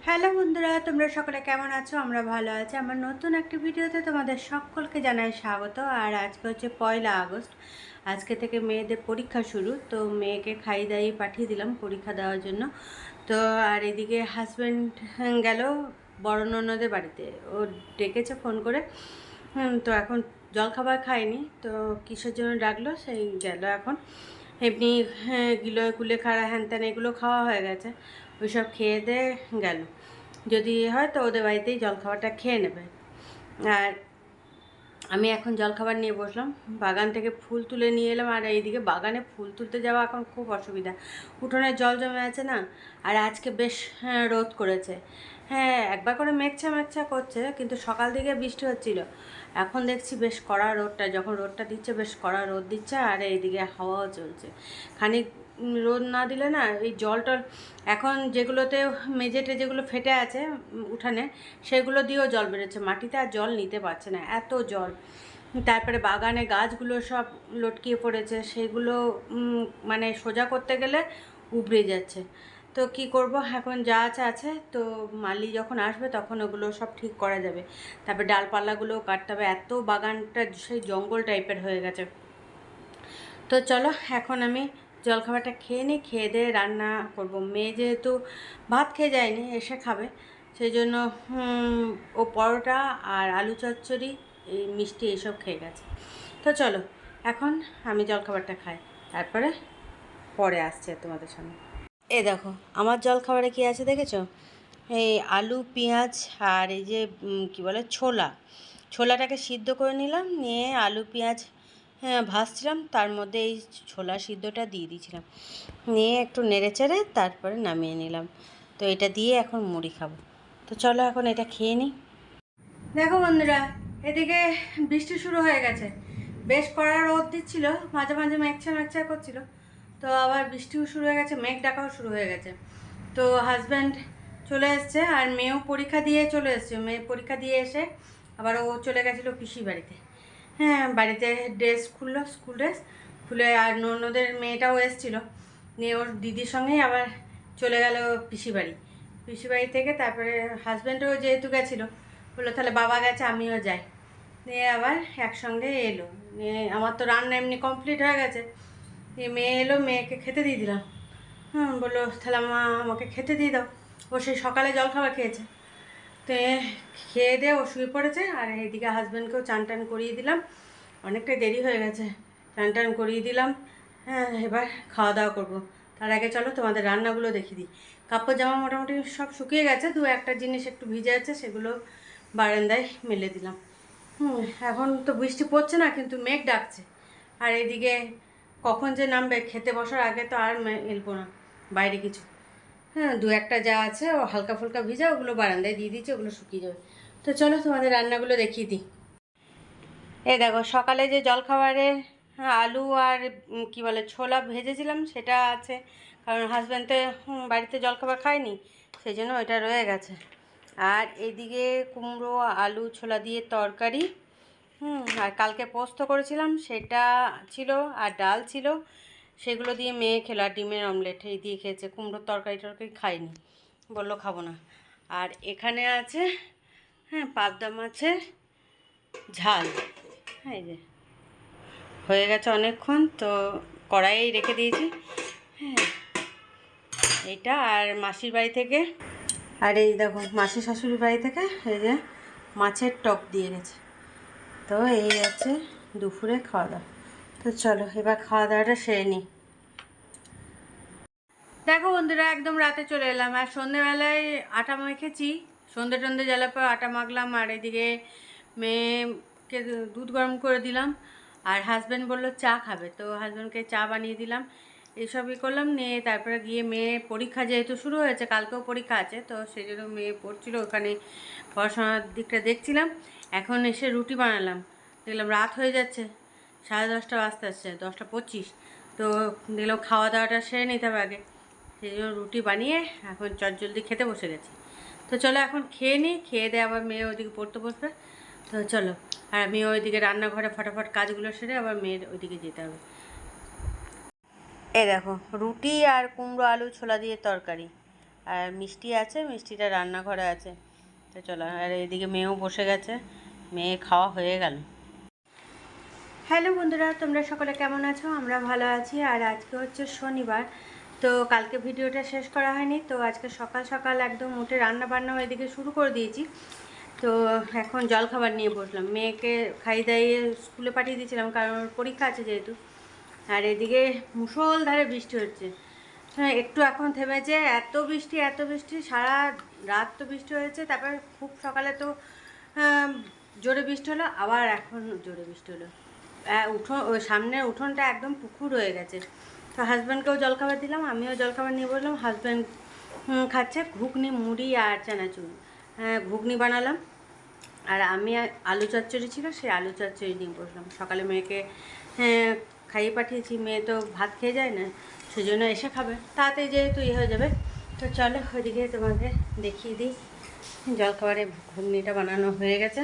Hello বন্ধুরা, তোমরা সকলে কেমন আছো? আমরা ভালো আছি। আমার নতুন একটি ভিডিওতে তোমাদের সকলকে জানাই স্বাগত। আর আজকে হচ্ছে 1 আগস্ট। আজকে থেকে মেয়েদের পরীক্ষা শুরু, তো মেয়েকে খাইয়ে দাইয়ে পাঠিয়ে দিলাম পরীক্ষা দেওয়ার জন্য। তো আর এদিকে হাজব্যান্ড গেল বড় ননদের বাড়িতে, ও ডেকেছে ফোন করে। তো এখন জলখাবার খায়নি, তো কিসের জন্য ডাকলো সেই গেল এখন। এমনি গিলো কুলেখাড়া হ্যান ত্যান এগুলো খাওয়া হয়ে গেছে, ওইসব খেয়ে দিয়ে গেল। যদি হয় তো ওদের বাড়িতেই জলখাবারটা খেয়ে নেবে। আর আমি এখন জলখাবার নিয়ে বসলাম, বাগান থেকে ফুল তুলে নিয়ে এলাম। আর এইদিকে বাগানে ফুল তুলতে যাওয়া এখন খুব অসুবিধা, উঠোনে জল জমে আছে না। আর আজকে বেশ রোদ করেছে। হ্যাঁ, একবার করে মেঘছা মেঘছা করছে, কিন্তু সকাল দিকে বৃষ্টি হচ্ছিল। এখন দেখছি বেশ কড়া রোদটা, যখন রোদটা দিচ্ছে বেশ কড়া রোদ দিচ্ছে। আর এইদিকে হাওয়াও চলছে। খানিক রোদ না দিলে না এই জল টল এখন যেগুলোতে মেঝে টেজেগুলো ফেটে আছে উঠানে, সেগুলো দিয়েও জল বেরোচ্ছে, মাটিতে আর জল নিতে পারছে না, এত জল। তারপরে বাগানে গাছগুলো সব লটকিয়ে পড়েছে, সেগুলো মানে সোজা করতে গেলে উবড়ে যাচ্ছে। তো কি করব, এখন যা আছে আছে, তো মালি যখন আসবে তখন ওগুলো সব ঠিক করা যাবে। তারপরে ডালপালাগুলোও কাটতে হবে, এত বাগানটা সেই জঙ্গল টাইপের হয়ে গেছে। তো চলো এখন আমি জলখাবারটা খেয়ে নিই, খেয়ে দিয়ে রান্না করব। মেয়ে যেহেতু ভাত খেয়ে যায়নি, এসে খাবে, সেই জন্য ও পরোটা আর আলু চচ্চড়ি, এই মিষ্টি এইসব খেয়ে গেছে। তো চলো এখন আমি জলখাবারটা খাই, তারপরে পরে আসছে তোমাদের সামনে। এ দেখো আমার জলখাবারে কী আছে দেখেছো? এই আলু পেঁয়াজ আর এই যে কী বলে ছোলাটাকে সিদ্ধ করে নিলাম, নিয়ে আলু পেঁয়াজ ভাজছিলাম, তার মধ্যে এই ছোলা সিদ্ধটা দিয়ে দিয়েছিলাম, নিয়ে একটু নেড়ে চেড়ে তারপরে নামিয়ে নিলাম। তো এটা দিয়ে এখন মুড়ি খাবো। তো চলো এখন এটা খেয়ে নিই। দেখো বন্ধুরা, এদিকে বৃষ্টি শুরু হয়ে গেছে। বেশ কড়া রোদ দিচ্ছিল, মাঝে মাঝে মেঘছা মেঘছা করছিল, তো আবার বৃষ্টিও শুরু হয়ে গেছে, মেঘ ডাকাও শুরু হয়ে গেছে। তো হাজব্যান্ড চলে এসছে, আর মেয়েও পরীক্ষা দিয়ে চলে এসছে। মেয়ে পরীক্ষা দিয়ে এসে আবার ও চলে গেছিলো পিসির বাড়িতে। হ্যাঁ, বাড়িতে ড্রেস খুললো, স্কুল ড্রেস খুলে, আর ননদের মেয়েটাও এসেছিলো, নিয়ে ওর দিদির সঙ্গেই আবার চলে গেল পিসি বাড়ি। পিসি বাড়ি থেকে তারপরে হাজব্যান্ডও যেহেতু গেছিলো, বললো তাহলে বাবা গেছে আমিও যাই, নিয়ে আবার একসঙ্গে এলো। নিয়ে আমার তো রান্না এমনি কমপ্লিট হয়ে গেছে, দিয়ে মেয়ে এলো, মেয়েকে খেতে দিয়ে দিলাম। বললো তাহলে আমাকে খেতে দিয়ে দাও। ও সেই সকালে জলখাবার খেয়েছে, তো খেয়ে দিয়ে ও শুয়ে পড়েছে। আর এইদিকে হাজব্যান্ডকেও চান টান করিয়ে দিলাম, অনেকটাই দেরি হয়ে গেছে, চান টান করিয়ে দিলাম। হ্যাঁ, এবার খাওয়া দাওয়া করবো। তার আগে চলো তোমাদের রান্নাগুলো দেখিয়ে দিই। কাপড় জামা মোটামুটি সব শুকিয়ে গেছে, দু একটা জিনিস একটু ভিজে আছে, সেগুলো বারান্দায় মেলে দিলাম। এখন তো বৃষ্টি পড়ছে না, কিন্তু মেঘ ডাকছে। আর এদিকে কখন যে নামবে, খেতে বসার আগে তো আর এলবো না বাইরে কিছু। হ্যাঁ, দু একটা যা আছে ও হালকা ফুলকা ভিজা, ওগুলো বারান্দায় দিয়ে দিচ্ছে, ওগুলো শুকিয়ে যাবে। তো চলো তোমাদের রান্নাগুলো দেখিয়ে দিই। এই দেখো সকালে যে জলখাবারে আলু আর কি বলে ছোলা ভেজেছিলাম সেটা আছে, কারণ হাজব্যান্ড তো বাড়িতে জলখাবার খায়নি, সেই জন্য ওইটা রয়ে গেছে। আর এদিকে কুমড়ো আলু ছোলা দিয়ে তরকারি, আর কালকে পোস্ত করেছিলাম সেটা ছিল, আর ডাল ছিল, সেগুলো দিয়ে মেয়ে খেলো। আর ডিমের অমলেট এই দিয়ে খেয়েছে, কুমড়োর তরকারি টরকারি খায়নি, বললো খাবো না। আর এখানে আছে পাবদা মাছের ঝাল। হ্যাঁ, এই যে হয়ে গেছে অনেকক্ষণ, তো কড়াইয়েই রেখে দিয়েছি। হ্যাঁ, এইটা আর মাসির বাড়ি থেকে, আর এই দেখো মাসির শাশুড়ির বাড়ি থেকে এই যে মাছের টক দিয়ে গেছে। তো এই আছে দুপুরে খাওয়া দাওয়া। তো চলো এবার খাওয়া দাওয়াটা সেরে নিই। দেখো বন্ধুরা, একদম রাতে চলে এলাম। আর সন্ধেবেলায় আটা মেখেছি, সন্ধে টন্ধে জ্বালার পর আটা মাখলাম। আর এদিকে মেয়েকে দুধ গরম করে দিলাম, আর হাজব্যান্ড বললো চা খাবে, তো হাজব্যান্ডকে চা বানিয়ে দিলাম। এইসবই করলাম, নিয়ে তারপরে গিয়ে মেয়ে পরীক্ষা যেহেতু শুরু হয়েছে, কালকেও পরীক্ষা আছে, তো সেই জন্য মেয়ে পড়ছিল, ওখানে পড়াশোনার দিকটা দেখছিলাম। এখন এসে রুটি বানালাম, দেখলাম রাত হয়ে যাচ্ছে, 10:30 বাজতে আসছে, 10:25। তো দেখলাম খাওয়া দাওয়াটা সেরে নিতে হবে আগে, সেই জন্য রুটি বানিয়ে এখন চটজলদি খেতে বসে গেছি। তো চলো এখন খেয়ে নিই, খেয়ে দিয়ে আবার মেয়ে ওইদিকে পড়তে বসবে। তো চলো, আর আমি ওইদিকে রান্নাঘরে ফটাফট কাজগুলো সেরে আবার মেয়ের ওইদিকে যেতে হবে। এই দেখো রুটি আর কুমড়ো আলু ছোলা দিয়ে তরকারি, আর মিষ্টি আছে, মিষ্টিটা রান্নাঘরে আছে। তো চলো, আর এদিকে মেয়েও বসে গেছে, মেয়ে খাওয়া হয়ে গেল। হ্যালো বন্ধুরা, তোমরা সকলে কেমন আছো? আমরা ভালো আছি। আর আজকে হচ্ছে শনিবার, তো কালকে ভিডিওটা শেষ করা হয়নি, তো আজকে সকাল সকাল একদম উঠে রান্না বান্নাও এদিকে শুরু করে দিয়েছি। তো এখন জলখাবার নিয়ে বসলাম, মেয়েকে খাইয়ে দাইয়ে স্কুলে পাঠিয়ে দিয়েছিলাম কারণ ওর পরীক্ষা আছে যেহেতু। আর এদিকে মুষলধারে বৃষ্টি হচ্ছে। হ্যাঁ, একটু এখন থেমেছে। এত বৃষ্টি এত বৃষ্টি, সারা রাত তো বৃষ্টি হয়েছে, তারপর খুব সকালে তো জোরে বৃষ্টি হলো, আবার এখন জোরে বৃষ্টি হলো। ওই সামনের উঠোনটা একদম পুকুর হয়ে গেছে। তো হাজব্যান্ডকেও জলখাবার দিলাম, আমিও জলখাবার নিয়ে বললাম। হাজব্যান্ড খাচ্ছে ঘুগনি, মুড়ি আর চানাচুর। ঘুগনি বানালাম, আর আমি আলু চচ্চড়ি ছিল, সেই আলু চচ্চড়ি নিয়ে বসলাম। সকালে মেয়েকে খাইয়ে পাঠিয়েছি, মেয়ে তো ভাত খেয়ে যায় না, সেই জন্য এসে খাবে, তাতে যেহেতু হয়ে যাবে। তো চলো ওইদিকে তোমাকে দেখিয়ে দিই। জলখাবারে ঘুগনিটা বানানো হয়ে গেছে।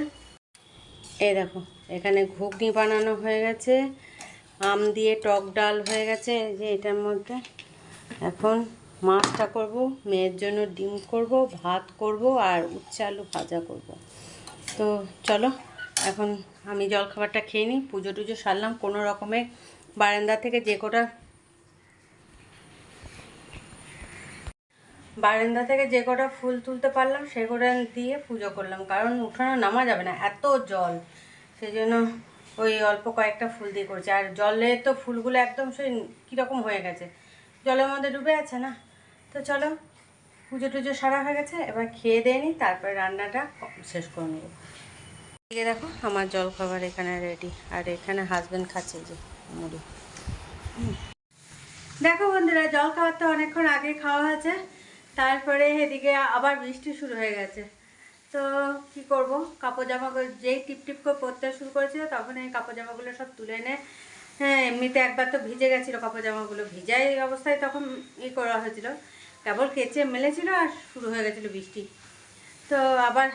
এই দেখো, এখানে ঘুগনি বানানো হয়ে গেছে, আম দিয়ে টক ডাল হয়ে গেছে যে এটার মধ্যে। এখন মাছটা করব, মেয়ের জন্য ডিম করব, ভাত করব, আর উচ্ছে আলু ভাজা করব। তো চলো এখন আমি জলখাবারটা খেয়ে নিই। পুজো টুজো সারলাম কোনো রকমে, বারান্দা থেকে যে কটা ফুল তুলতে পারলাম সে কটা দিয়ে পুজো করলাম, কারণ উঠোনে নামা যাবে না, এত জল। সেই জন্য ওই অল্প কয়েকটা ফুল দিয়ে করছে। আর জলে তো ফুলগুলো একদম সেই কীরকম হয়ে গেছে, জলের মধ্যে ডুবে আছে না। তো চলো, পুজো টুজো সারা হয়ে গেছে, এবার খেয়ে দিয়ে নিই, তারপরে রান্নাটা শেষ করে নেবো। এদিকে দেখো আমার জলখাবার এখানে রেডি, আর এখানে হাজব্যান্ড খাচ্ছে যে মুড়ি। দেখো বন্ধুরা, জলখাবার তো অনেকক্ষণ আগে খাওয়া হয়েছে, তারপরে এদিকে আবার বৃষ্টি শুরু হয়ে গেছে। তো কি করব, কাপড় জামা যেই টিপ টিপ করে পরতে শুরু করেছিল, তখন এই কাপড় জামাগুলো সব তুলে এনে, এমনিতে একবার তো ভিজে গেছিলো কাপড় জামাগুলো, ভিজাই অবস্থায় তখন করা হয়েছিল, কেবল কেচে মেলেছিল আর শুরু হয়ে গেছিলো বৃষ্টি। তো আবার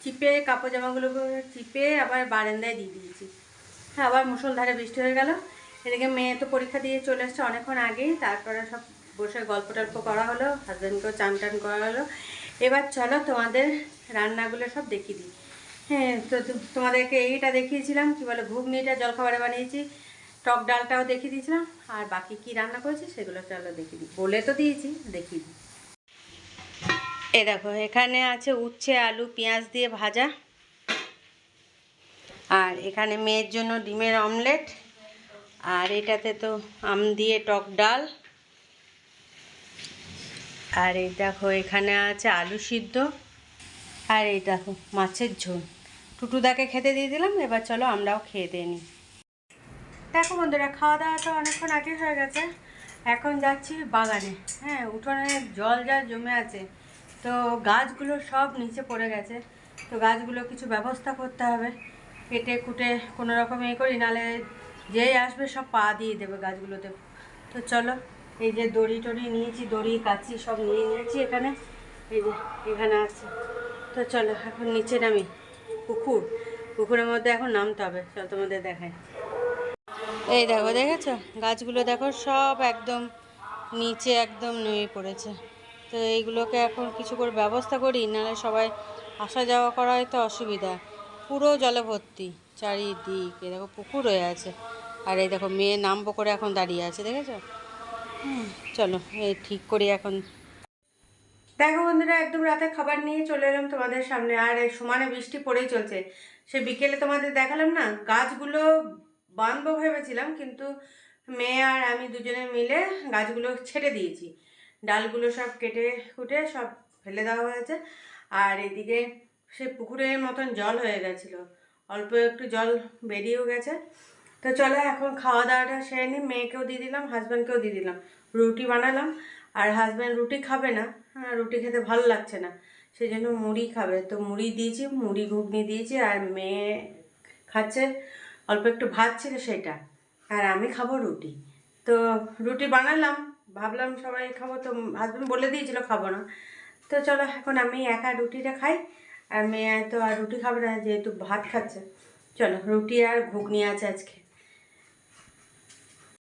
চিপে কাপড় জামাগুলো চিপে আবার বারান্দায় দিয়ে দিয়েছি। আবার মুষলধারে বৃষ্টি হয়ে গেল। এদিকে মেয়ে তো পরীক্ষা দিয়ে চলে এসছে অনেকক্ষণ আগেই, তারপরে সব বসে গল্প টল্প করা হলো, হাজব্যান্ডকেও চান টান করা হলো। এবার চলো তোমাদের রান্নাগুলো সব দেখিয়ে দিই। তো তোমাদেরকে এইটা দেখিয়েছিলাম, কী বলে ঘুগনিটা জলখাবারে বানিয়েছি, টক ডালটাও দেখিয়ে দিয়েছিলাম, আর বাকি কি রান্না করেছি সেগুলো চলো দেখিয়ে দিই। বলে তো দিয়েছি, দেখিয়ে দিই। এ দেখো, এখানে আছে উচ্ছে আলু পেঁয়াজ দিয়ে ভাজা, আর এখানে মেয়ের জন্য ডিমের অমলেট, আর এটাতে তো আম দিয়ে টক ডাল, আর এই দেখো এখানে আছে আলু সিদ্ধ, আর এই দেখো মাছের ঝোল। টুটুদাকে খেতে দিয়ে দিলাম, এবার চলো আমরাও খেয়ে দিয়ে নিই। দেখো বন্ধুরা, খাওয়া দাওয়া তো অনেকক্ষণ আগে হয়ে গেছে, এখন যাচ্ছি বাগানে। উঠোনে জল যা জমে আছে, তো গাছগুলো সব নিচে পড়ে গেছে, তো গাছগুলো কিছু ব্যবস্থা করতে হবে, কেটে কুটে কোনো রকম করি, নাহলে যেই আসবে সব পা দিয়ে দেবে গাছগুলোতে। তো চলো, এই যে দড়ি টড়ি নিয়েছি, দড়ি কাচি সব নিয়ে নিয়েছি এখানে, এই যে এখানে আছে। তো চলো এখন নিচে নামি, পুকুরের মধ্যে এখন নামতে হবে, চলো তোমাদের দেখাই। এই দেখো, দেখেছো গাছগুলো, দেখো সব একদম নিচে একদম নেমে পড়েছে। তো এইগুলোকে এখন কিছু করে ব্যবস্থা করি, নাহলে সবাই আসা যাওয়া করা হয়তো অসুবিধা। পুরো জলে ভর্তি চারিদিক, এ দেখো পুকুর হয়ে আছে। আর এই দেখো মেয়ে নামবো করে এখন দাঁড়িয়ে আছে, দেখেছো? চলো এই ঠিক করি এখন। দেখো বন্ধুরা, একদম রাতে খাবার নিয়ে চলে এলাম তোমাদের সামনে, আর এই সমানে বৃষ্টি পড়েই চলছে। সে বিকেলে তোমাদের দেখালাম না, গাছগুলো বাঁধবো ভেবেছিলাম, কিন্তু মেয়ে আর আমি দুজনে মিলে গাছগুলো ছেড়ে দিয়েছি, ডালগুলো সব কেটে কুটে সব ফেলে দেওয়া হয়েছে। আর এদিকে সে পুকুরের মতন জল হয়ে গেছিলো, অল্প একটু জল বেরিয়েও গেছে। তো চলো এখন খাওয়া দাওয়াটা সেরে নিই, মেয়েকেও দিয়ে দিলাম, হাজব্যান্ডকেও দিয়ে দিলাম। রুটি বানালাম, আর হাজব্যান্ড রুটি খাবে না, রুটি খেতে ভালো লাগছে না, সেই জন্য মুড়ি খাবে, তো মুড়ি দিয়েছি, মুড়ি ঘুগনি দিয়েছি। আর মেয়ে খাচ্ছে অল্প একটু ভাত ছিল সেটা, আর আমি খাবো রুটি। তো রুটি বানালাম, ভাবলাম সবাই খাবো, তো হাজব্যান্ড বলে দিয়েছিল খাবো না। তো চলো এখন আমি একা রুটিটা খাই, আর মেয়ে তো আর রুটি খাবে না যেহেতু ভাত খাচ্ছে। চলো, রুটি আর ঘুগনি আছে আজকে।